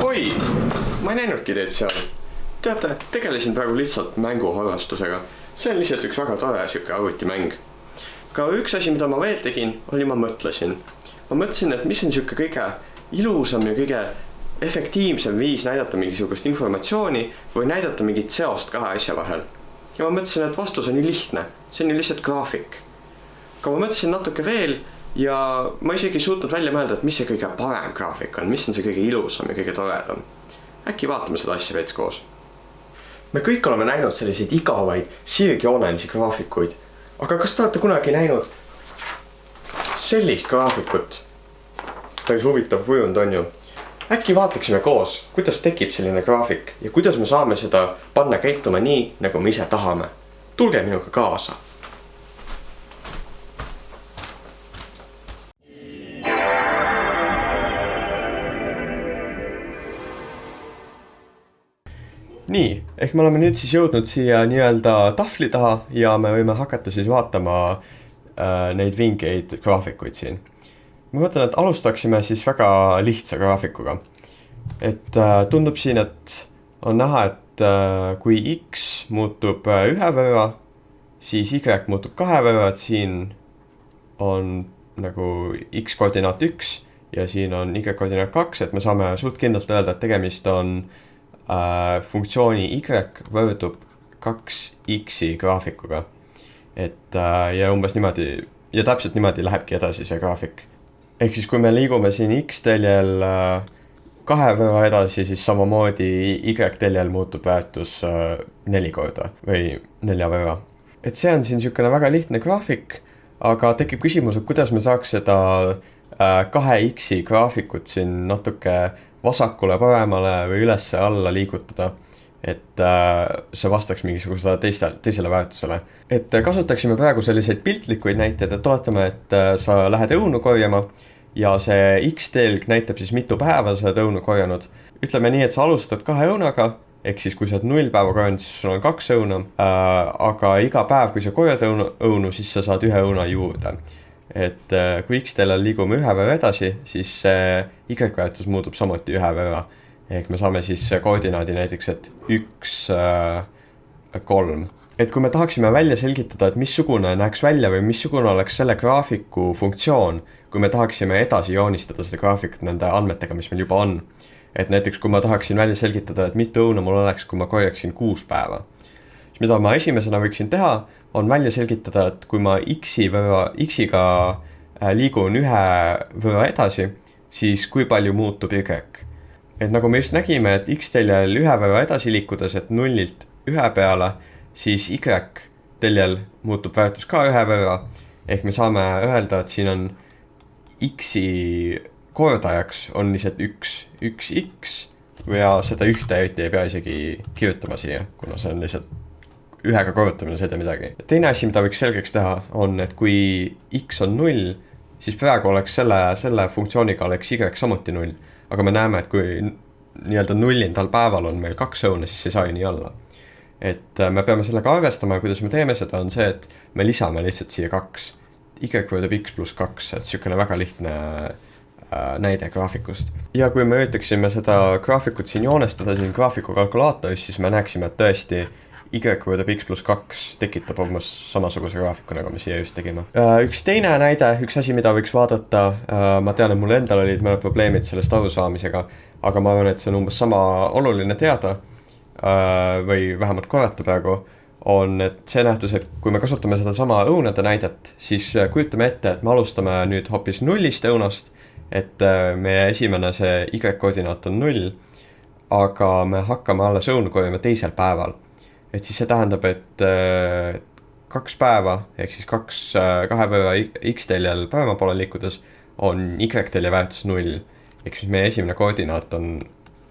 Oi, ma ei näinudki teid seal. Teate, tegelesin praegu lihtsalt mänguharrastusega. See on lihtsalt üks väga tore siuke arvutimäng. Ka üks asi, mida ma veel tegin, oli ma mõtlesin, et mis on siuke kõige ilusam ja kõige efektiivsem viis näidata mingisugust informatsiooni või näidata mingit seost kahe asja vahel. Ja ma mõtlesin, et vastus on ju lihtne. See on ju lihtsalt graafik. Aga ma mõtlesin natuke veel ja ma isegi suutnud välja mõelda, et mis see kõige parem graafik on, mis on see kõige ilusam ja kõige toredam. Äkki vaatame seda asja veits koos. Me kõik oleme näinud selliseid igavaid sirgjoonelisi graafikuid, aga kas te olete kunagi näinud sellist graafikut? Päris huvitav kujund on ju. Äkki vaataksime koos, kuidas tekib selline graafik ja kuidas me saame seda panna käituma nii, nagu me ise tahame. Tulge minuga kaasa. Nii, ehk me oleme nüüd siis jõudnud siia nii-öelda tahvli taha ja me võime hakata siis vaatama neid vingeid graafikuid siin. Ma mõtlen, et alustaksime siis väga lihtsa graafikuga. Et tundub siin, et on näha, et kui X muutub 1 võrra, siis Y muutub 2 võrra, et siin on nagu X koordinaat 1 ja siin on Y koordinaat 2, et me saame suht kindlalt öelda, et tegemist on funktsiooni Y võrdub 2X graafikuga. Et ja umbes niimoodi, ja täpselt niimoodi lähebki edasi see graafik. Ehk siis kui me liigume siin X teljel 2 võrra edasi, siis samamoodi Y teljel muutub väärtus 4 korda või 4 võrra. Et see on siin siukene väga lihtne graafik, aga tekib küsimus, et kuidas me saaks seda 2X graafikut siin natuke vasakule, paremale või ülesse alla liigutada, et see vastaks mingisugusele teisele väärtusele. Et kasutaksime praegu selliseid piltlikuid näiteid, et oletame, et sa lähed õunu korjama ja see X-telg näitab siis mitu päeva sa oled õunu korjanud. Ütleme nii, et sa alustad 2 õunaga, ehk siis kui sa oled 0 päeva korjanud, siis sul on 2 õuna, aga iga päev, kui sa korjad õunu, siis sa saad 1 õuna juurde. Et kui X-teljel liigume 1 võrra edasi, siis Y-väärtus muutub samuti 1 võrra. Ehk me saame siis koordinaadi näiteks, et 1, 3. Et kui me tahaksime välja selgitada, et missugune näeks välja või missugune oleks selle graafiku funktsioon, kui me tahaksime edasi joonistada seda graafikut nende andmetega, mis meil juba on. Et näiteks kui ma tahaksin välja selgitada, et mitu õuna mul oleks, kui ma korjaksin 6 päeva. Mida ma esimesena võiksin teha, on välja selgitada, et kui ma X-iga liigun 1 võrra edasi, siis kui palju muutub Y. Et nagu me just nägime, et X-teljel 1 võrra edasi liikudes, et 0-lt 1 peale, siis Y-teljel muutub väärtus ka 1 võrra. Ehk me saame öelda, et siin on X-i kordajaks on lihtsalt 1X ja seda ühte ei pea isegi kirjutama siia, kuna see on lihtsalt ühega korrutamine, see ei tee midagi. Teine asi, mida võiks selgeks teha, on, et kui X on 0, siis praegu oleks selle funktsiooniga oleks Y samuti 0. Aga me näeme, et kui nii-öelda 0-ndal päeval on meil 2 õuna, siis ei saa ju nii olla. Et me peame sellega arvestama ja kuidas me teeme seda, on see, et me lisame lihtsalt siia 2. Y võrdub X pluss 2, et siukene väga lihtne näide graafikust. Ja kui me üritaksime seda graafikut siin joonestada siin graafiku kalkulaatoris, siis me näeksime, et tõesti Y võrdub X pluss 2 tekitab umbes samasuguse graafiku, nagu me siia just tegime. Üks teine näide, üks asi, mida võiks vaadata, ma tean, et mul endal olid mõned probleemid sellest arusaamisega, aga ma arvan, et see on umbes sama oluline teada või vähemalt korrata praegu, on, et see nähtus, et kui me kasutame seda sama õunade näidet, siis kujutame ette, et me alustame nüüd hoopis 0-st õunast, et meie esimene see Y-koordinaat on 0, aga me hakkame alles õunu korjama teisel päeval. Et siis see tähendab, et 2 päeva, ehk siis 2 võrra X-teljel parema poole liikudes on Y-telje väärtus 0. Ehk siis meie esimene koordinaat on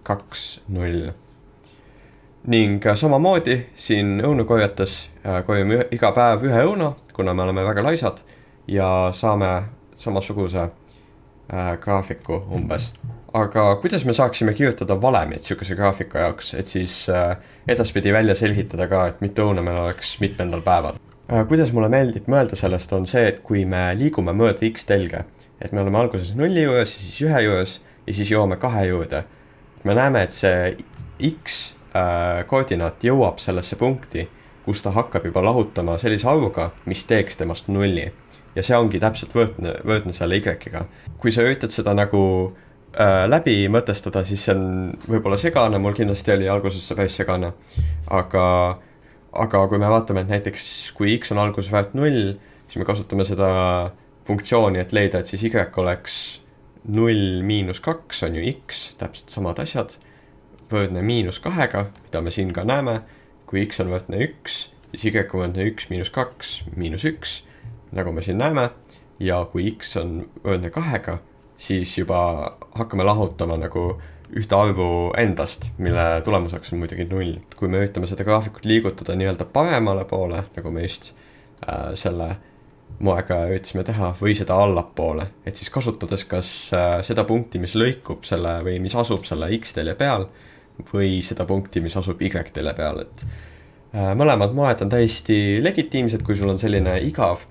2, 0. Ning samamoodi siin õunu korjates korjame iga päev 1 õuna, kuna me oleme väga laisad ja saame samasuguse graafiku umbes. Aga kuidas me saaksime kirjutada valemit sihukese graafiku jaoks, et siis edaspidi välja selgitada ka, et mitu õuna meil oleks mitmendal päeval? Kuidas mulle meeldib mõelda sellest on see, et kui me liigume mööda X-telge, et me oleme alguses 0 juures, siis 1 juures ja siis jõuame 2 juurde. me näeme, et see X koordinaat jõuab sellesse punkti, kus ta hakkab juba lahutama sellise arvuga, mis teeks temast nulli. Ja see ongi täpselt võrdne selle Y-ga. Kui sa üritad seda nagu läbi mõtestada, siis see on võib-olla segane, mul kindlasti oli alguses see päris segane. Aga kui me vaatame, et näiteks kui X on alguses väärt 0, siis me kasutame seda funktsiooni, et leida, et siis Y oleks 0 miinus 2 on ju X, täpselt samad asjad, võrdne miinus 2, mida me siin ka näeme. Kui X on võrdne 1, siis Y on võrdne 1 miinus 2 miinus 1, nagu me siin näeme. Ja kui X on võrdne 2, siis juba hakkame lahutama nagu ühte arvu endast, mille tulemuseks on muidugi 0. Kui me üritame seda graafikut liigutada nii-öelda paremale poole, nagu me just selle moega üritasime teha, või seda allapoole, et siis kasutades kas seda punkti, mis lõikub selle või mis asub selle X-telje peal, või seda punkti, mis asub Y-telje peal, et mõlemad moed on täiesti legitiimsed, kui sul on selline igav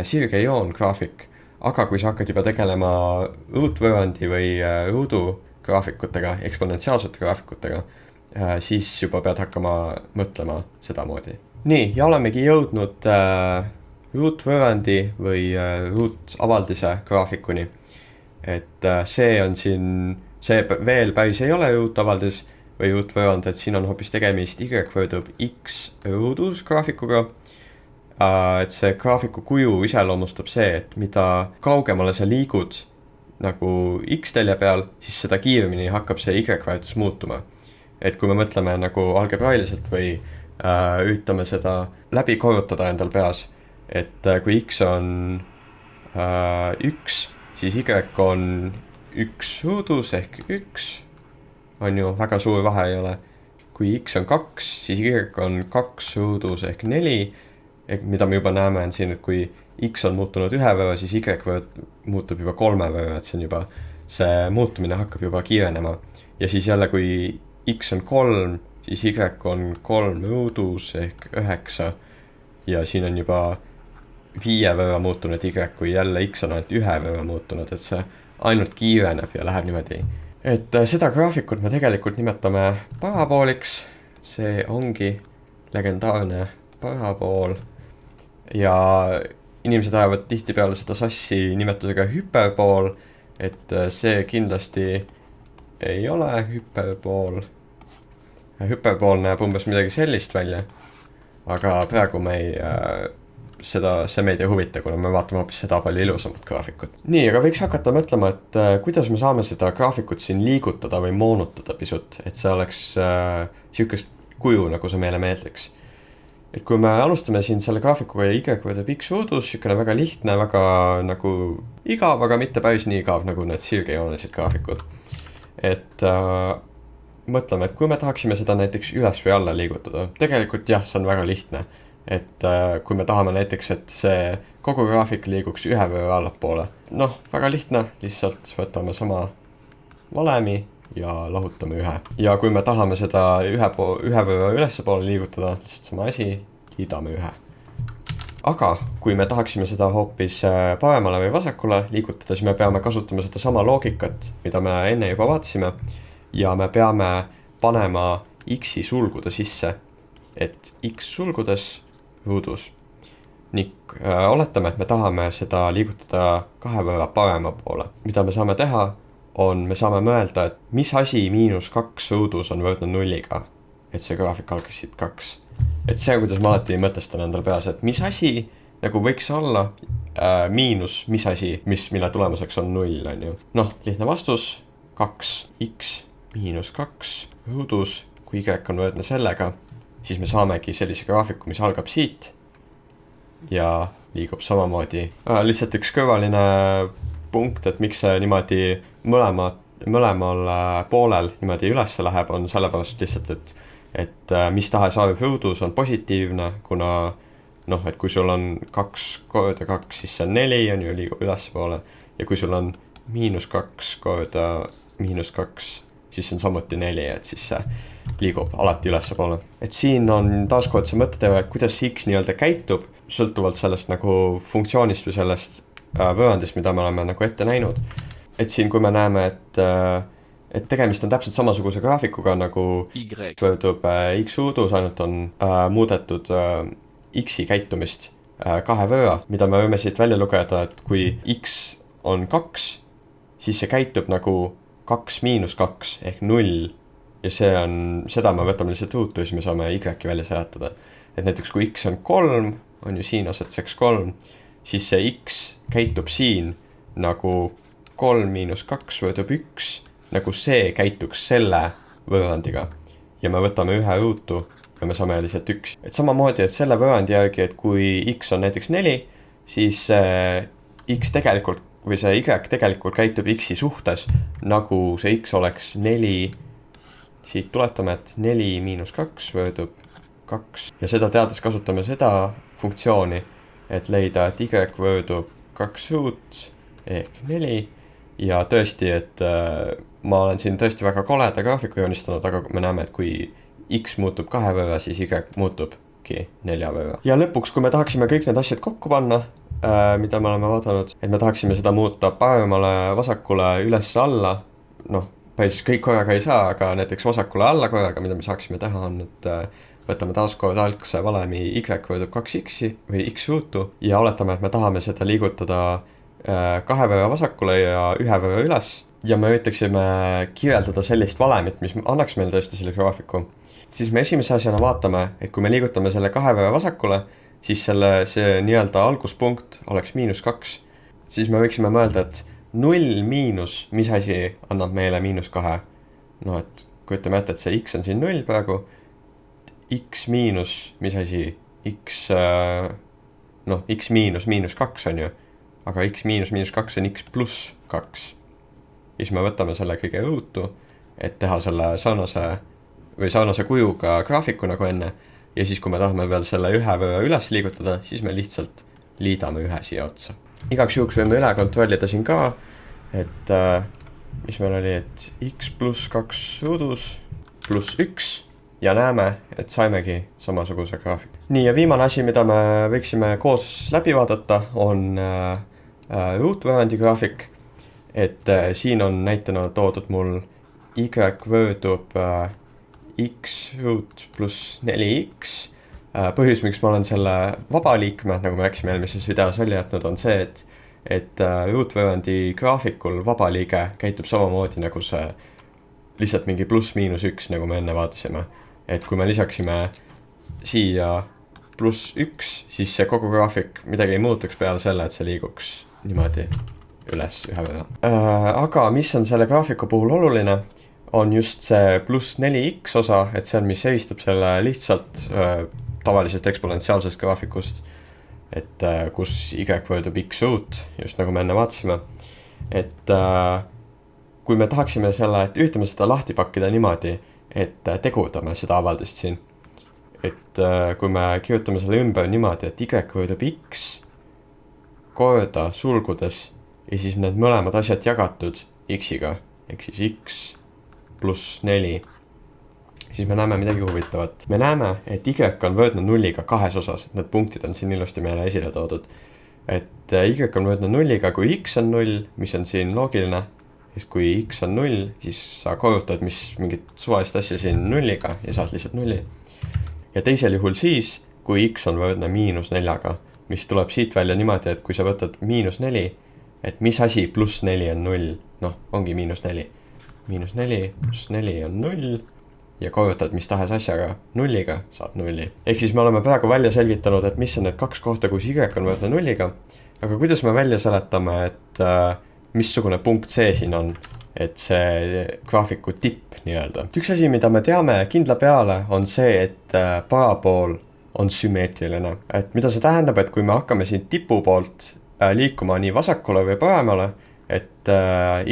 sirge joon graafik, aga kui sa hakkad juba tegelema ruutvõrrandi või ruudu graafikutega, eksponentsiaalsete graafikutega, siis juba pead hakkama mõtlema sedamoodi. Nii, ja olemegi jõudnud ruutvõrrandi või ruutavaldise graafikuni. Et see on siin, see veel päris ei ole ruutavaldis või ruutvõrrand, et siin on hoopis tegemist Y võrdub X ruudus graafikuga. Et see graafiku kuju iseloomustab see, et mida kaugemale sa liigud nagu X-telje peal, siis seda kiiremini hakkab see Y-väärtus muutuma. Et kui me mõtleme nagu algebrailiselt või üritame seda läbi korrutada endal peas, et kui X on 1, siis Y on 1 ruudus ehk 1, on ju väga suur vahe ei ole. Kui X on 2, siis Y on 2 ruudus ehk 4, mida me juba näeme on siin, et kui X on muutunud 1 võrra, siis Y muutub juba 3 võrra, et see on juba, see muutumine hakkab juba kiirenema. Ja siis jälle, kui X on 3, siis Y on 3 ruudus ehk 9 ja siin on juba 5 võrra muutunud Y, kui jälle X on ainult 1 võrra muutunud, et see ainult kiireneb ja läheb niimoodi. Et seda graafikut me tegelikult nimetame parabooliks, see ongi legendaarne parabool ja inimesed ajavad tihtipeale seda sassi nimetusega hüperbool, et see kindlasti ei ole hüperbool. Hüperbool näeb umbes midagi sellist välja, aga praegu me ei, see meid ei huvita, kuna me vaatame hoopis seda palju ilusamat graafikut. Nii, aga võiks hakata mõtlema, et kuidas me saame seda graafikut siin liigutada või moonutada pisut, et see oleks sihukest kuju, nagu see meile meeldiks. Et kui me alustame siin selle graafikuga ja Y võrdub X ruudus, sihukene väga lihtne, väga nagu igav, aga mitte päris nii igav, nagu need sirgejoonelised graafikud. Et mõtleme, et kui me tahaksime seda näiteks üles või alla liigutada, tegelikult jah, see on väga lihtne. Et kui me tahame näiteks, et see kogu graafik liiguks 1 võrra allapoole. Noh, väga lihtne, lihtsalt võtame sama valemi ja lahutame 1. Ja kui me tahame seda 1 võrra ülespoole liigutada, lihtsalt sama asi, liidame 1. Aga kui me tahaksime seda hoopis paremale või vasakule liigutada, siis me peame kasutama seda sama loogikat, mida me enne juba vaatasime. Ja me peame panema X-i sulgude sisse, et X sulgudes ruudus. Ning oletame, et me tahame seda liigutada 2 võrra parema poole. Mida me saame teha, on me saame mõelda, et mis asi -2 ruudus on võrdne 0-ga, et see graafik algas siit 2. Et see on, kuidas ma alati mõtestan endal peas, et mis asi nagu võiks olla miinus mis asi, mille tulemuseks on 0, on ju. Noh, lihtne vastus, 2x -2 ruudus, kui Y on võrdne sellega, siis me saamegi sellise graafiku, mis algab siit ja liigub samamoodi. Lihtsalt üks kõrvaline punkt, et miks see niimoodi mõlemal poolel niimoodi üles läheb, on sellepärast lihtsalt, et mis tahes arv ruudus on positiivne, kuna noh, et kui sul on 2 korda 2, siis see on 4, on ju, liigub üles poole. Ja kui sul on -2 korda -2, siis see on samuti 4, et siis see liigub alati üles poole. Et siin on taaskord see mõtteteoria, et kuidas X nii-öelda käitub, sõltuvalt sellest nagu funktsioonist või sellest võrrandist, mida me oleme nagu ette näinud. Et siin, kui me näeme, et et tegemist on täpselt samasuguse graafikuga nagu võrdub X uudus, ainult on muudetud X-i käitumist kahe võrra, mida me võime siit välja lugeda, et kui X on 2, siis see käitub nagu 2 miinus 2 ehk 0 ja seda me võtame lihtsalt ruutu ja siis me saame Y-i välja seletada. Et näiteks kui X on 3, on ju siin osaks 3, siis see X käitub siin nagu 3 miinus 2 võrdub 1, nagu see käituks selle võrrandiga. Ja me võtame ühe ruutu ja me saame lihtsalt 1. Et samamoodi, et selle võrrandi järgi, et kui X on näiteks 4, siis X tegelikult või see Y tegelikult käitub X-i suhtes, nagu see X oleks 4, siit tuletame, et 4 miinus 2 võrdub 2. Ja seda teades kasutame seda funktsiooni, et leida, et Y võrdub 2 ruut ehk 4. Ja tõesti, et ma olen siin tõesti väga koleda graafiku joonistanud, aga me näeme, et kui X muutub 2 võrra, siis Y muutubki 4 võrra. Ja lõpuks, kui me tahaksime kõik need asjad kokku panna, mida me oleme vaadanud, et me tahaksime seda muuta paremale, vasakule, üles, alla, noh, päris kõik korraga ei saa, aga näiteks vasakule alla korraga, mida me saaksime teha on, et võtame taaskord algse valemi Y võrdub 2X-i või X ruutu ja oletame, et me tahame seda liigutada 2 võrra vasakule ja 1 võrra üles ja me üritaksime kirjeldada sellist valemit, mis annaks meile tõesti selle graafiku. Siis me esimese asjana vaatame, et kui me liigutame selle 2 võrra vasakule, siis see nii-öelda alguspunkt oleks -2. Siis me võiksime mõelda, et 0 miinus, mis asi annab meile -2. No, et kujutame ette, et see X on siin 0 praegu. X miinus, mis asi? X miinus -2 on ju. Aga X miinus -2 on X pluss 2. Ja siis me võtame selle kõige ruutu, et teha selle sarnase kujuga graafiku nagu enne. Ja siis kui me tahame veel selle 1 võrra üles liigutada, siis me lihtsalt liidame 1 siia otsa. Igaks juhuks võime üle kontrollida siin ka, et mis meil oli, et X pluss 2 ruudus pluss 1 ja näeme, et saimegi samasuguse graafiku. Nii, ja viimane asi, mida me võiksime koos läbi vaadata, on ruutvõrrandi graafik. Et siin on näitena toodud mul Y võrdub X ruut pluss 4X. Põhjus, miks ma olen selle vaba liikme, nagu me rääkisime eelmises videos välja jätnud, on see, et ruutvõrrandi graafikul vaba liige käitub samamoodi nagu see lihtsalt mingi pluss-miinus 1, nagu me enne vaatasime. Et kui me lisaksime siia pluss 1, siis see kogu graafik midagi ei muutuks peale selle, et see liiguks niimoodi üles 1 võrra. Aga mis on selle graafiku puhul oluline, on just see pluss 4x osa, et see on, mis eristab selle lihtsalt tavalisest eksponentsiaalsest graafikust, et kus Y võrdub X ruut, just nagu me enne vaatasime. Et kui me tahaksime et üritame seda lahti pakkida niimoodi, et tegurdame seda avaldust siin. Et kui me kirjutame selle ümber niimoodi, et Y võrdub X korda sulgudes ja siis need mõlemad asjad jagatud X-iga, ehk siis X pluss 4, siis me näeme midagi huvitavat. Me näeme, et Y on võrdne 0-ga kahes osas, et need punktid on siin ilusti meile esile toodud. Et Y on võrdne 0-ga, kui X on 0, mis on siin loogiline, sest kui X on 0, siis sa korrutad mingit suvalist asja siin 0-ga ja saad lihtsalt 0. Ja teisel juhul siis, kui X on võrdne -4-ga, mis tuleb siit välja niimoodi, et kui sa võtad -4, et mis asi pluss 4 on 0, noh, ongi -4. -4 pluss 4 on 0 ja korrutad mis tahes asjaga 0-ga, saad 0. Ehk siis me oleme praegu välja selgitanud, et mis on need 2 kohta, kus Y on võrdne 0-ga, aga kuidas me välja seletame, et missugune punkt see siin on, et see graafiku tipp nii-öelda. Üks asi, mida me teame kindla peale, on see, et parabool on sümmeetriline. Et mida see tähendab, et kui me hakkame siin tipu poolt liikuma nii vasakule või paremale, et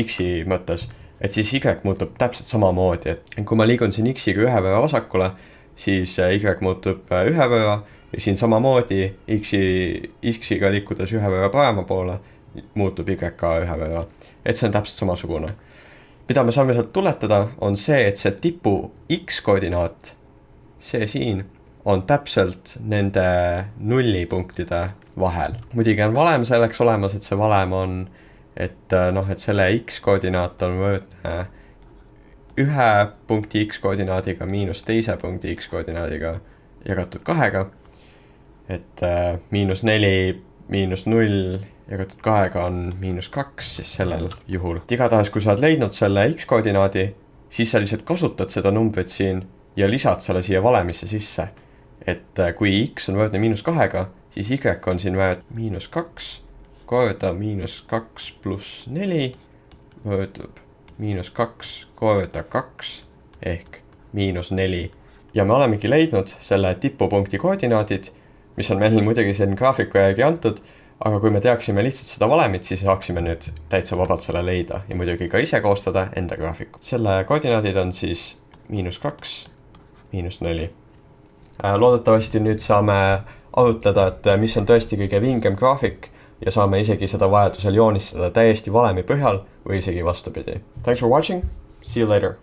X-i mõttes, et siis Y muutub täpselt samamoodi, et kui ma liigun siin X-iga 1 võrra vasakule, siis Y muutub 1 võrra ja siin samamoodi X-iga liikudes 1 võrra parema poole, muutub Y ka 1 võrra. Et see on täpselt samasugune. Mida me saame sealt tuletada, on see, et see tipu X-koordinaat, see siin, on täpselt nende nullipunktide vahel. Muidugi on valem selleks olemas, et see valem on, et selle X-koordinaat on võrdne ühe punkti x koordinaadiga miinus teise punkti x koordinaadiga jagatud 2-ga. Et -4 -0 jagatud 2-ga on -2 siis sellel juhul. Igatahes, kui sa oled leidnud selle x koordinaadi, siis sa lihtsalt kasutad seda numbrit siin ja lisad selle siia valemisse sisse. Et kui x on võrdne -2-ga, siis y on siin väärt -2 korda -2 pluss 4 võrdub -2 korda 2 ehk -4. Ja me olemegi leidnud selle tipupunkti koordinaadid, mis on meil muidugi siin graafiku järgi antud, aga kui me teaksime lihtsalt seda valemit, siis saaksime nüüd täitsa vabalt selle leida ja muidugi ka ise koostada enda graafiku. Selle koordinaadid on siis -2, -4. Loodetavasti nüüd saame arutleda, et mis on tõesti kõige vingem graafik ja saame isegi seda vajadusel joonistada täiesti valemi põhjal või isegi vastupidi. Thanks for watching, see you later!